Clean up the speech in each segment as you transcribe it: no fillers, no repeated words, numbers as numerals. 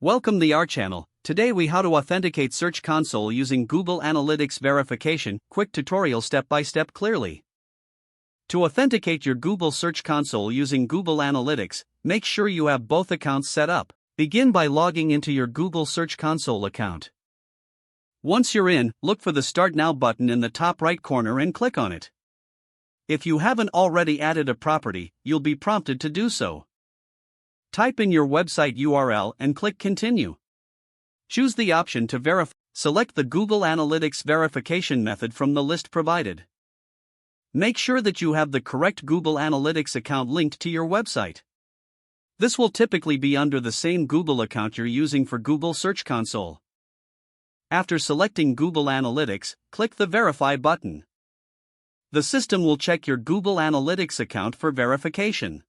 Welcome to our channel. Today we how to authenticate Search Console using Google Analytics verification. Quick tutorial step by step clearly. To authenticate your Google Search Console using Google Analytics, make sure you have both accounts set up. Begin by logging into your Google Search Console account. Once you're in, look for the Start Now button in the top right corner and click on it. If you haven't already added a property, you'll be prompted to do so. Type in your website URL and click Continue. Choose the option to verify. Select the Google Analytics verification method from the list provided. Make sure that you have the correct Google Analytics account linked to your website. This will typically be under the same Google account you're using for Google Search Console. After selecting Google Analytics, click the Verify button. The system will check your Google Analytics account for verification.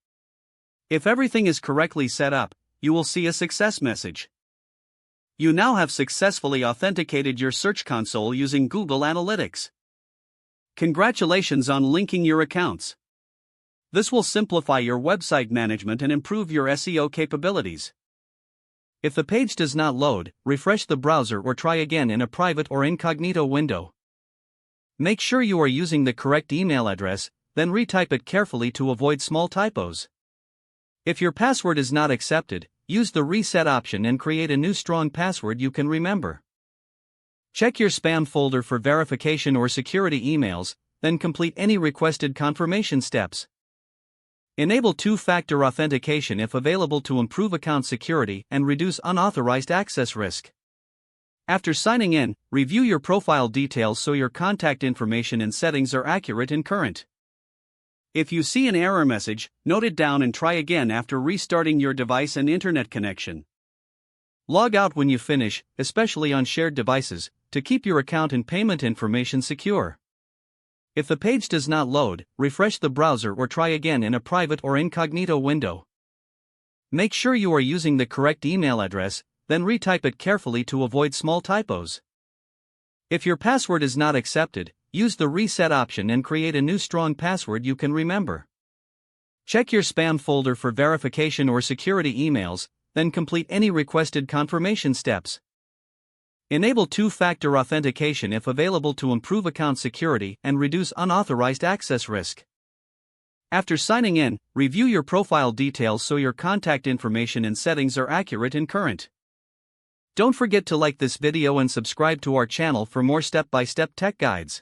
If everything is correctly set up, you will see a success message. You now have successfully authenticated your Search Console using Google Analytics. Congratulations on linking your accounts. This will simplify your website management and improve your SEO capabilities. If the page does not load, refresh the browser or try again in a private or incognito window. Make sure you are using the correct email address, then retype it carefully to avoid small typos. If your password is not accepted, use the reset option and create a new strong password you can remember. Check your spam folder for verification or security emails, then complete any requested confirmation steps. Enable two-factor authentication if available to improve account security and reduce unauthorized access risk. After signing in, review your profile details so your contact information and settings are accurate and current. If you see an error message, note it down and try again after restarting your device and internet connection. Log out when you finish, especially on shared devices, to keep your account and payment information secure. If the page does not load, refresh the browser or try again in a private or incognito window. Make sure you are using the correct email address, then retype it carefully to avoid small typos. If your password is not accepted, use the reset option and create a new strong password you can remember. Check your spam folder for verification or security emails, then complete any requested confirmation steps. Enable two-factor authentication if available to improve account security and reduce unauthorized access risk. After signing in, review your profile details so your contact information and settings are accurate and current. Don't forget to like this video and subscribe to our channel for more step-by-step tech guides.